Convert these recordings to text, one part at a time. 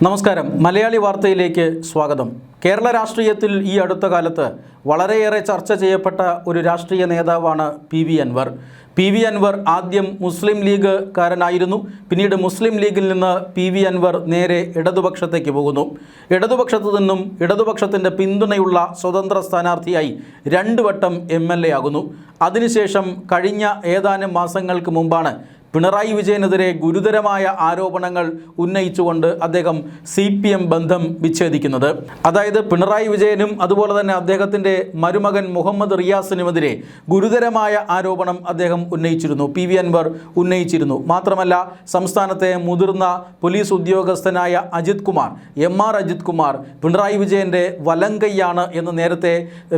നമസ്കാരം. മലയാളി വാർത്തയിലേക്ക് സ്വാഗതം. കേരള രാഷ്ട്രീയത്തിൽ ഈ അടുത്ത കാലത്ത് വളരെയേറെ ചർച്ച ചെയ്യപ്പെട്ട ഒരു രാഷ്ട്രീയ നേതാവാണ് പി.വി. അൻവർ. പി.വി. അൻവർ ആദ്യം മുസ്ലിം ലീഗുകാരനായിരുന്നു. പിന്നീട് മുസ്ലിം ലീഗിൽ നിന്ന് പി.വി. അൻവർ നേരെ ഇടതുപക്ഷത്തേക്ക് പോകുന്നു. ഇടതുപക്ഷത്തു നിന്നും ഇടതുപക്ഷത്തിൻ്റെ പിന്തുണയുള്ള സ്വതന്ത്ര സ്ഥാനാർത്ഥിയായി 2 വട്ടം MLA ആകുന്നു. അതിനുശേഷം കഴിഞ്ഞ ഏതാനും മാസങ്ങൾക്ക് മുമ്പാണ് പിണറായി വിജയനെതിരെ ഗുരുതരമായ ആരോപണങ്ങൾ ഉന്നയിച്ചുകൊണ്ട് അദ്ദേഹം CPM ബന്ധം വിച്ഛേദിക്കുന്നത്. അതായത് പിണറായി വിജയനും അതുപോലെ തന്നെ അദ്ദേഹത്തിൻ്റെ മരുമകൻ മുഹമ്മദ് റിയാസിനുമെതിരെ ഗുരുതരമായ ആരോപണം അദ്ദേഹം ഉന്നയിച്ചിരുന്നു, പി.വി. അൻവർ ഉന്നയിച്ചിരുന്നു. മാത്രമല്ല, സംസ്ഥാനത്തെ മുതിർന്ന പോലീസ് ഉദ്യോഗസ്ഥനായ അജിത് കുമാർ, MR അജിത് കുമാർ പിണറായി വിജയൻ്റെ വലങ്കൈയാണ് എന്ന് നേരത്തെ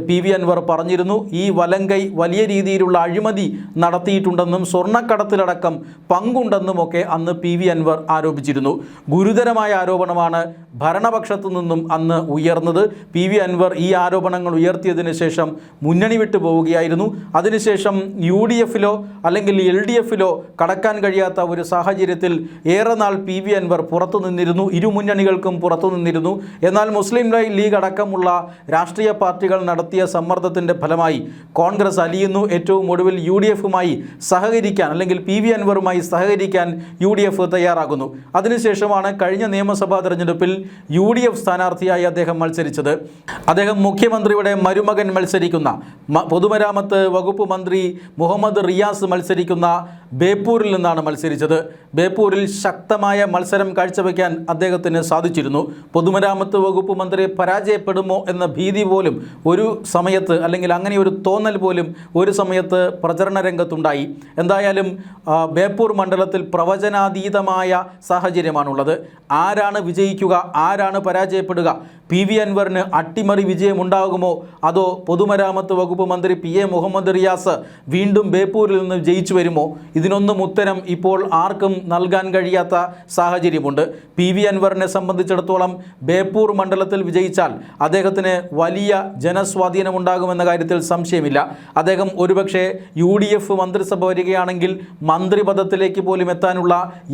പി.വി. അൻവർ പറഞ്ഞിരുന്നു. ഈ വലങ്കൈ വലിയ രീതിയിലുള്ള അഴിമതി നടത്തിയിട്ടുണ്ടെന്നും സ്വർണ്ണക്കടത്തിലടക്കം പങ്കുണ്ടെന്നുമൊക്കെ അന്ന് പി.വി. അൻവർ ആരോപിച്ചിരുന്നു. ഗുരുതരമായ ആരോപണമാണ് ഭരണപക്ഷത്തു നിന്നും അന്ന് ഉയർന്നത്. പി.വി. അൻവർ ഈ ആരോപണങ്ങൾ ഉയർത്തിയതിന് ശേഷം മുന്നണി വിട്ടു പോവുകയായിരുന്നു. അതിനുശേഷം UDFിലോ അല്ലെങ്കിൽ LDFിലോ കടക്കാൻ കഴിയാത്ത ഒരു സാഹചര്യത്തിൽ ഏറെ നാൾ പി.വി. അൻവർ പുറത്തു നിന്നിരുന്നു. ഇരു മുന്നണികൾക്കും പുറത്തു നിന്നിരുന്നു. എന്നാൽ മുസ്ലിം ലീഗ് അടക്കമുള്ള രാഷ്ട്രീയ പാർട്ടികൾ നടത്തിയ സമ്മർദ്ദത്തിൻ്റെ ഫലമായി കോൺഗ്രസ് അലിയുന്നു. ഏറ്റവും ഒടുവിൽ UDFുമായി സഹകരിക്കാൻ അല്ലെങ്കിൽ പി.വി. അൻവറുമായി സഹകരിക്കാൻ UDF തയ്യാറാകുന്നു. അതിനുശേഷമാണ് കഴിഞ്ഞ നിയമസഭാ തെരഞ്ഞെടുപ്പിൽ UDF സ്ഥാനാർത്ഥിയായി അദ്ദേഹം മത്സരിച്ചത്. അദ്ദേഹം മുഖ്യമന്ത്രിയുടെ മരുമകൻ മത്സരിക്കുന്ന പൊതുമരാമത്ത് വകുപ്പ് മന്ത്രി മുഹമ്മദ് റിയാസ് മത്സരിക്കുന്ന ബേപ്പൂരിൽ നിന്നാണ് മത്സരിച്ചത്. ബേപ്പൂരിൽ ശക്തമായ മത്സരം കാഴ്ചവെക്കാൻ അദ്ദേഹത്തിന് സാധിച്ചിരുന്നു. പൊതുമരാമത്ത് വകുപ്പ് മന്ത്രി പരാജയപ്പെടുമോ എന്ന ഭീതി പോലും ഒരു സമയത്ത്, അല്ലെങ്കിൽ അങ്ങനെ ഒരു തോന്നൽ പോലും ഒരു സമയത്ത് പ്രചരണ രംഗത്തുണ്ടായി. എന്തായാലും ബേപ്പൂർ മണ്ഡലത്തിൽ പ്രവചനാതീതമായ സാഹചര്യമാണുള്ളത്. ആരാണ് വിജയിക്കുക, ആരാണ് പരാജയപ്പെടുക? പി.വി. അൻവറിന് അട്ടിമറി വിജയമുണ്ടാകുമോ, അതോ പൊതുമരാമത്ത് വകുപ്പ് മന്ത്രി P.A. മുഹമ്മദ് റിയാസ് വീണ്ടും ബേപ്പൂരിൽ നിന്ന് ജയിച്ചു വരുമോ? ഇതിനൊന്നും ഉത്തരം ഇപ്പോൾ ആർക്കും നൽകാൻ കഴിയാത്ത സാഹചര്യമുണ്ട്. പി.വി. അൻവറിനെ സംബന്ധിച്ചിടത്തോളം ബേപ്പൂർ മണ്ഡലത്തിൽ വിജയിച്ചാൽ അദ്ദേഹത്തിന് വലിയ ജനസ്വാധീനമുണ്ടാകുമെന്ന കാര്യത്തിൽ സംശയമില്ല. അദ്ദേഹം ഒരുപക്ഷെ UDF മന്ത്രിസഭ വരികയാണെങ്കിൽ മന്ത്രിപദത്തിലേക്ക് പോലും എത്താനുള്ള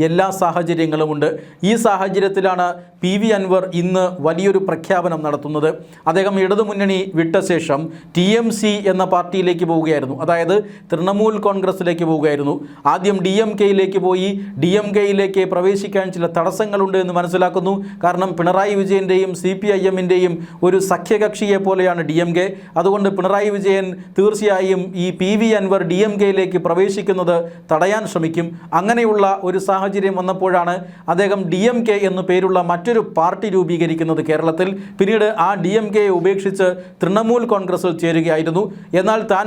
എല്ലാ സാഹചര്യങ്ങളുമുണ്ട്. ഈ സാഹചര്യത്തിലാണ് പി.വി. അൻവർ ഇന്ന് വലിയൊരു പ്രഖ്യാപനം നടത്തുന്നത്. അദ്ദേഹം ഇടതുമുന്നണി വിട്ട ശേഷം TMC എന്ന പാർട്ടിയിലേക്ക് പോവുകയായിരുന്നു. അതായത് തൃണമൂൽ കോൺഗ്രസിലേക്ക് പോവുകയായിരുന്നു. ആദ്യം DMKയിലേക്ക് പോയി. DMKയിലേക്ക് പ്രവേശിക്കാൻ ചില തടസ്സങ്ങളുണ്ട് എന്ന് മനസ്സിലാക്കുന്നു. കാരണം പിണറായി വിജയൻ്റെയും CPIMൻ്റെയും ഒരു സഖ്യകക്ഷിയെ പോലെയാണ് DMK. അതുകൊണ്ട് പിണറായി വിജയൻ തീർച്ചയായും ഈ പി.വി. അൻവർ DMKയിലേക്ക് പ്രവേശിക്കുന്നത് തടയാൻ ശ്രമിക്കും. അങ്ങനെയുള്ള ഒരു സാഹചര്യം വന്നപ്പോഴാണ് അദ്ദേഹം DMK എന്നു പേരുള്ള മറ്റൊരു പാർട്ടി രൂപീകരിക്കുന്നത് കേരളത്തിൽ. പിന്നീട് ആ DMKയെ ഉപേക്ഷിച്ച് തൃണമൂൽ കോൺഗ്രസിൽ ചേരുകയായിരുന്നു. എന്നാൽ താൻ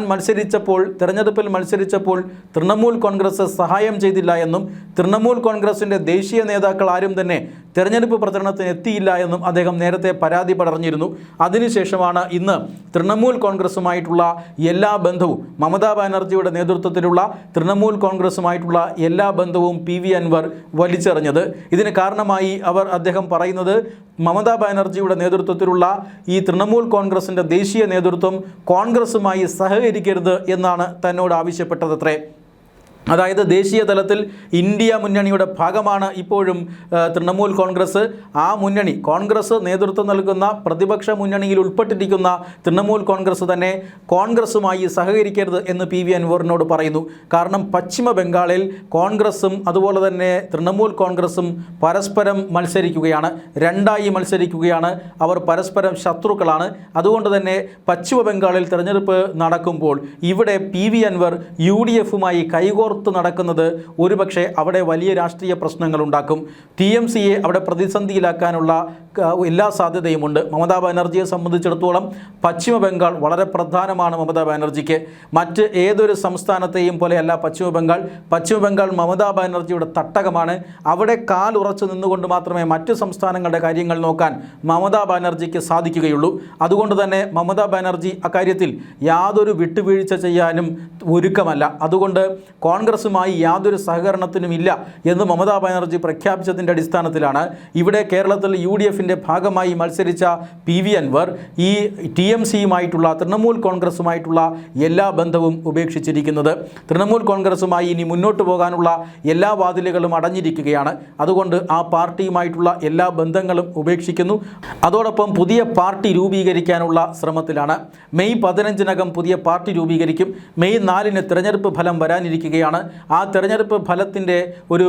തെരഞ്ഞെടുപ്പിൽ മത്സരിച്ചപ്പോൾ തൃണമൂൽ കോൺഗ്രസ് സഹായം ചെയ്തില്ല എന്നും തൃണമൂൽ കോൺഗ്രസിൻ്റെ ദേശീയ നേതാക്കൾ ആരും തന്നെ തെരഞ്ഞെടുപ്പ് പ്രചരണത്തിന് എത്തിയില്ല എന്നും അദ്ദേഹം നേരത്തെ പരാതി പറഞ്ഞിരുന്നു. അതിനുശേഷമാണ് ഇന്ന് തൃണമൂൽ കോൺഗ്രസുമായിട്ടുള്ള എല്ലാ ബന്ധവും, മമതാ ബാനർജിയുടെ നേതൃത്വത്തിലുള്ള തൃണമൂൽ കോൺഗ്രസുമായിട്ടുള്ള എല്ലാ ബന്ധവും പി.വി. അൻവർ വലിച്ചെറിഞ്ഞത്. ഇതിന് കാരണമായി അദ്ദേഹം പറയുന്നത് മമതാ ബാനർജിയുടെ നേതൃത്വത്തിലുള്ള ഈ തൃണമൂൽ കോൺഗ്രസിൻ്റെ ദേശീയ നേതൃത്വം കോൺഗ്രസുമായി സഹകരിക്കരുത് എന്നാണ് തന്നോട് ആവശ്യപ്പെട്ടതത്രേ. അതായത് ദേശീയ തലത്തിൽ ഇന്ത്യ മുന്നണിയുടെ ഭാഗമാണ് ഇപ്പോഴും തൃണമൂൽ കോൺഗ്രസ്. ആ മുന്നണി, കോൺഗ്രസ് നേതൃത്വം നൽകുന്ന പ്രതിപക്ഷ മുന്നണിയിൽ ഉൾപ്പെട്ടിരിക്കുന്ന തൃണമൂൽ കോൺഗ്രസ് തന്നെ കോൺഗ്രസുമായി സഹകരിക്കരുത് എന്ന് പി.വി. അൻവറിനോട് പറയുന്നു. കാരണം പശ്ചിമ ബംഗാളിൽ കോൺഗ്രസും അതുപോലെ തന്നെ തൃണമൂൽ കോൺഗ്രസും പരസ്പരം മത്സരിക്കുകയാണ്, രണ്ടായി മത്സരിക്കുകയാണ്. അവർ പരസ്പരം ശത്രുക്കളാണ്. അതുകൊണ്ട് തന്നെ പശ്ചിമ ബംഗാളിൽ തെരഞ്ഞെടുപ്പ് നടക്കുമ്പോൾ ഇവിടെ പി.വി. അൻവർ UDFുമായി കൈകോർത്ത് നടക്കുന്നത് ഒരുപക്ഷെ അവിടെ വലിയ രാഷ്ട്രീയ പ്രശ്നങ്ങൾ ഉണ്ടാക്കും. TMCയെ അവിടെ പ്രതിസന്ധിയിലാക്കാനുള്ള എല്ലാ സാധ്യതയുമുണ്ട്. മമതാ ബാനർജിയെ സംബന്ധിച്ചിടത്തോളം പശ്ചിമ ബംഗാൾ വളരെ പ്രധാനമാണ് മമതാ ബാനർജിക്ക്. മറ്റ് ഏതൊരു സംസ്ഥാനത്തെയും പോലെയല്ല പശ്ചിമ ബംഗാൾ മമതാ ബാനർജിയുടെ തട്ടകമാണ്. അവിടെ കാലുറച്ചു നിന്നുകൊണ്ട് മാത്രമേ മറ്റ് സംസ്ഥാനങ്ങളുടെ കാര്യങ്ങൾ നോക്കാൻ മമതാ ബാനർജിക്ക് സാധിക്കുകയുള്ളൂ. അതുകൊണ്ട് തന്നെ മമതാ ബാനർജി അക്കാര്യത്തിൽ യാതൊരു വിട്ടുവീഴ്ച ചെയ്യാനും ഒരുക്കമല്ല. അതുകൊണ്ട് കോൺഗ്രസുമായി യാതൊരു സഹകരണത്തിനുമില്ല എന്ന് മമതാ ബാനർജി പ്രഖ്യാപിച്ചതിൻ്റെ അടിസ്ഥാനത്തിലാണ് ഇവിടെ കേരളത്തിൽ UDF UDF-ൻ്റെ ഭാഗമായി മത്സരിച്ച PV അൻവർ ഈ TMC-യുമായിട്ടുള്ള തൃണമൂൽ കോൺഗ്രസുമായിട്ടുള്ള എല്ലാ ബന്ധവും ഉപേക്ഷിച്ചിരിക്കുന്നത്. തൃണമൂൽ കോൺഗ്രസുമായി ഇനി മുന്നോട്ട് പോകാനുള്ള എല്ലാ വാതിലുകളും അടഞ്ഞിരിക്കുകയാണ്. അതുകൊണ്ട് ആ പാർട്ടിയുമായിട്ടുള്ള എല്ലാ ബന്ധങ്ങളും ഉപേക്ഷിക്കുന്നു. അതോടൊപ്പം പുതിയ പാർട്ടി രൂപീകരിക്കാനുള്ള ശ്രമത്തിലാണ്. മെയ് 15-നകം പുതിയ പാർട്ടി രൂപീകരിക്കും. മെയ് 4-ന് തിരഞ്ഞെടുപ്പ് ഫലം വരാനിരിക്കുകയാണ്. ആ തിരഞ്ഞെടുപ്പ് ഫലത്തിൻ്റെ ഒരു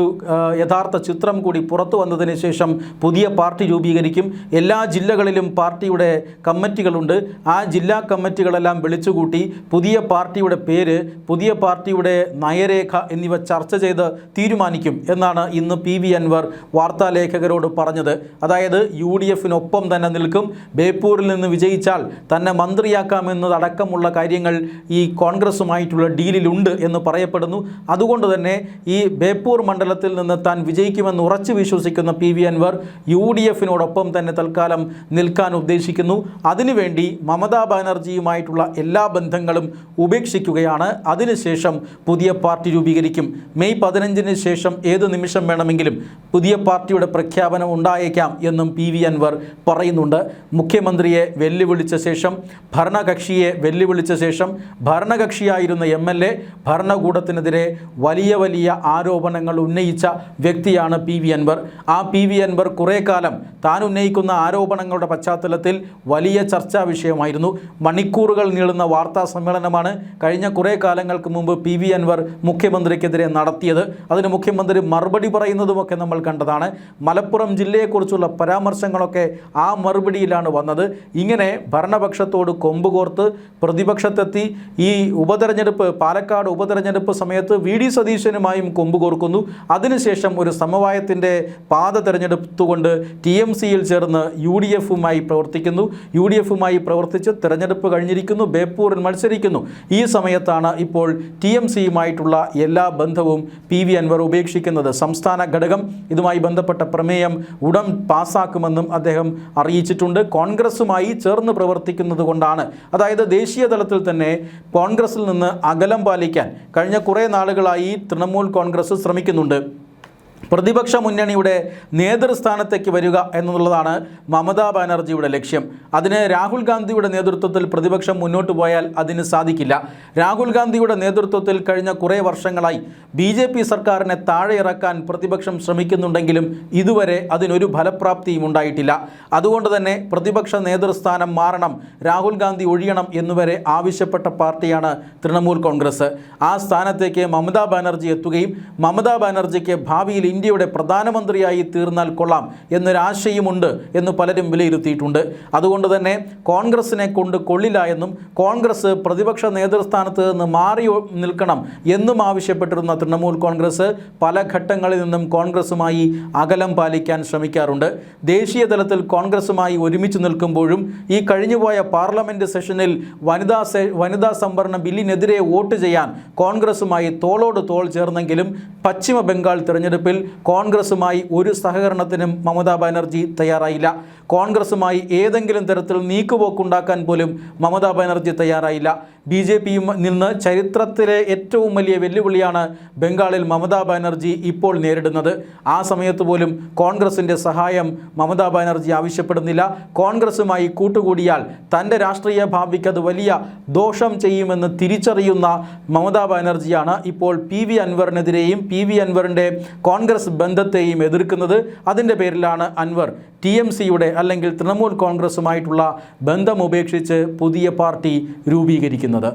യഥാർത്ഥ ചിത്രം കൂടി പുറത്തു വന്നതിന് ശേഷം പുതിയ പാർട്ടി രൂപീകരിക്കും. എല്ലാ ജില്ലകളിലും പാർട്ടിയുടെ കമ്മിറ്റികളുണ്ട്. ആ ജില്ലാ കമ്മിറ്റികളെല്ലാം വിളിച്ചുകൂട്ടി പുതിയ പാർട്ടിയുടെ പേര്, പുതിയ പാർട്ടിയുടെ നയരേഖ എന്നിവ ചർച്ച ചെയ്ത് തീരുമാനിക്കും എന്നാണ് ഇന്ന് PV അൻവർ വാർത്താലേഖകരോട് പറഞ്ഞത്. അതായത് UDF-നൊപ്പം തന്നെ നിൽക്കും, ബേപ്പൂരിൽ നിന്ന് വിജയിച്ചാൽ തന്നെ മന്ത്രിയാക്കാമെന്നതടക്കമുള്ള കാര്യങ്ങൾ ഈ കോൺഗ്രസുമായിട്ടുള്ള ഡീലിലുണ്ട് എന്ന് പറയപ്പെടുന്നു. അതുകൊണ്ട് തന്നെ ഈ ബേപ്പൂർ മണ്ഡലത്തിൽ നിന്ന് താൻ വിജയിക്കുമെന്ന് ഉറച്ചു വിശ്വസിക്കുന്ന PV അൻവർ UDF-നോടൊപ്പം തന്നെ തൽക്കാലം നിൽക്കാൻ ഉദ്ദേശിക്കുന്നു. അതിനുവേണ്ടി മമതാ ബാനർജിയുമായിട്ടുള്ള എല്ലാ ബന്ധങ്ങളും ഉപേക്ഷിക്കുകയാണ്. അതിനുശേഷം പുതിയ പാർട്ടി രൂപീകരിക്കും. മെയ് 15-ന് ശേഷം ഏത് നിമിഷം വേണമെങ്കിലും പുതിയ പാർട്ടിയുടെ പ്രഖ്യാപനം ഉണ്ടായേക്കാം എന്നും PV അൻവർ പറയുന്നുണ്ട്. മുഖ്യമന്ത്രിയെ വെല്ലുവിളിച്ച ശേഷം, ഭരണകക്ഷിയെ വെല്ലുവിളിച്ച ശേഷം, ഭരണകക്ഷിയായിരുന്ന MLA ഭരണകൂടത്തിനെതിരെ വലിയ വലിയ ആരോപണങ്ങൾ ഉന്നയിച്ച വ്യക്തിയാണ് PV അൻവർ. ആ PV അൻവർ കുറേ കാലം താൻ ഉന്നയിക്കുന്ന ആരോപണങ്ങളുടെ പശ്ചാത്തലത്തിൽ വലിയ ചർച്ചാ വിഷയമായിരുന്നു. മണിക്കൂറുകൾ നീളുന്ന വാർത്താ സമ്മേളനമാണ് കഴിഞ്ഞ കുറേ കാലങ്ങൾക്ക് മുമ്പ് PV അൻവർ മുഖ്യമന്ത്രിക്കെതിരെ നടത്തിയത്. അതിന് മുഖ്യമന്ത്രി മറുപടി പറയുന്നതുമൊക്കെ നമ്മൾ കണ്ടതാണ്. മലപ്പുറം ജില്ലയെക്കുറിച്ചുള്ള പരാമർശങ്ങളൊക്കെ ആ മറുപടിയിലാണ് വന്നത്. ഇങ്ങനെ ഭരണപക്ഷത്തോട് കൊമ്പുകോർത്ത് പ്രതിപക്ഷത്തെത്തി ഈ ഉപതെരഞ്ഞെടുപ്പ്, പാലക്കാട് ഉപതെരഞ്ഞെടുപ്പ് സമയത്ത് VD സതീശനുമായും കൊമ്പുകോർക്കുന്നു. അതിനുശേഷം ഒരു സമവായത്തിൻ്റെ പാത തിരഞ്ഞെടുത്തുകൊണ്ട് TMC-യിൽ ചേർന്ന് UDF-മായി പ്രവർത്തിക്കുന്നു. UDF-മായി പ്രവർത്തിച്ച് തിരഞ്ഞെടുപ്പ് കഴിഞ്ഞിരിക്കുന്നു, ബേപ്പൂരിൽ മത്സരിക്കുന്നു. ഈ സമയത്താണ് ഇപ്പോൾ TMC-യുമായിട്ടുള്ള എല്ലാ ബന്ധവും PV അൻവർ ഉപേക്ഷിക്കുന്നത്. സംസ്ഥാന ഘടകം ഇതുമായി ബന്ധപ്പെട്ട പ്രമേയം ഉടൻ പാസ്സാക്കുമെന്നും അദ്ദേഹം അറിയിച്ചിട്ടുണ്ട്. കോൺഗ്രസുമായി ചേർന്ന് പ്രവർത്തിക്കുന്നത് കൊണ്ടാണ്, അതായത് ദേശീയ തലത്തിൽ തന്നെ കോൺഗ്രസിൽ നിന്ന് അകലം പാലിക്കാൻ കഴിഞ്ഞ കുറേ നാളുകളായി തൃണമൂൽ കോൺഗ്രസ് ശ്രമിക്കുന്നുണ്ട്. പ്രതിപക്ഷ മുന്നണിയുടെ നേതൃസ്ഥാനത്തേക്ക് വരിക എന്നുള്ളതാണ് മമതാ ബാനർജിയുടെ ലക്ഷ്യം. അതിന് രാഹുൽ ഗാന്ധിയുടെ നേതൃത്വത്തിൽ പ്രതിപക്ഷം മുന്നോട്ട് പോയാൽ അതിന് സാധിക്കില്ല. രാഹുൽ ഗാന്ധിയുടെ നേതൃത്വത്തിൽ കഴിഞ്ഞ കുറേ വർഷങ്ങളായി BJP സർക്കാരിനെ താഴെ ഇറക്കാൻ പ്രതിപക്ഷം ശ്രമിക്കുന്നുണ്ടെങ്കിലും ഇതുവരെ അതിനൊരു ഫലപ്രാപ്തിയും ഉണ്ടായിട്ടില്ല. അതുകൊണ്ട് തന്നെ പ്രതിപക്ഷ നേതൃസ്ഥാനം മാറണം, രാഹുൽ ഗാന്ധി ഒഴിയണം എന്നുവരെ ആവശ്യപ്പെട്ട പാർട്ടിയാണ് തൃണമൂൽ കോൺഗ്രസ്. ആ സ്ഥാനത്തേക്ക് മമതാ ബാനർജി എത്തുകയും മമതാ ബാനർജിക്ക് ഭാവിയിൽ ഇന്ത്യയുടെ പ്രധാനമന്ത്രിയായി തീർന്നാൽ കൊള്ളാം എന്നൊരാശയമുണ്ട് എന്ന് പലരും വിലയിരുത്തിയിട്ടുണ്ട്. അതുകൊണ്ട് തന്നെ കോൺഗ്രസിനെ കൊണ്ട് കൊള്ളില്ല എന്നും കോൺഗ്രസ് പ്രതിപക്ഷ നേതൃസ്ഥാനത്ത് നിന്ന് മാറി നിൽക്കണം എന്നും ആവശ്യപ്പെട്ടിരുന്ന തൃണമൂൽ കോൺഗ്രസ് പല ഘട്ടങ്ങളിൽ നിന്നും കോൺഗ്രസുമായി അകലം പാലിക്കാൻ ശ്രമിക്കാറുണ്ട്. ദേശീയ തലത്തിൽ കോൺഗ്രസുമായി ഒരുമിച്ച് നിൽക്കുമ്പോഴും ഈ കഴിഞ്ഞുപോയ പാർലമെൻറ്റ് സെഷനിൽ വനിതാ സംവരണ ബില്ലിനെതിരെ വോട്ട് ചെയ്യാൻ കോൺഗ്രസുമായി തോളോട് തോൾ ചേർന്നെങ്കിലും പശ്ചിമ ബംഗാൾ തിരഞ്ഞെടുപ്പിൽ കോൺഗ്രസുമായി ഒരു സഹകരണത്തിനും മമതാ ബാനർജി തയ്യാറായില്ല. കോൺഗ്രസുമായി ഏതെങ്കിലും തരത്തിൽ നീക്കുപോക്കുണ്ടാക്കാൻ പോലും മമതാ ബാനർജി തയ്യാറായില്ല. BJP-യിൽ നിന്ന് ചരിത്രത്തിലെ ഏറ്റവും വലിയ വെല്ലുവിളിയാണ് ബംഗാളിൽ മമതാ ബാനർജി ഇപ്പോൾ നേരിടുന്നത്. ആ സമയത്ത് പോലും കോൺഗ്രസിൻ്റെ സഹായം മമതാ ബാനർജി ആവശ്യപ്പെടുന്നില്ല. കോൺഗ്രസുമായി കൂട്ടുകൂടിയാൽ തൻ്റെ രാഷ്ട്രീയ ഭാവിക്ക് അത് വലിയ ദോഷം ചെയ്യുമെന്ന് തിരിച്ചറിയുന്ന മമതാ ബാനർജിയാണ് ഇപ്പോൾ PV അൻവറിനെതിരെയും PV അൻവറിൻ്റെ കോൺഗ്രസ് ബന്ധത്തെയും എതിർക്കുന്നത്. അതിൻ്റെ പേരിലാണ് അൻവർ TMC-യുടെ അല്ലെങ്കിൽ തൃണമൂൽ കോൺഗ്രസുമായിട്ടുള്ള ബന്ധം ഉപേക്ഷിച്ച് പുതിയ പാർട്ടി രൂപീകരിക്കുന്നത്.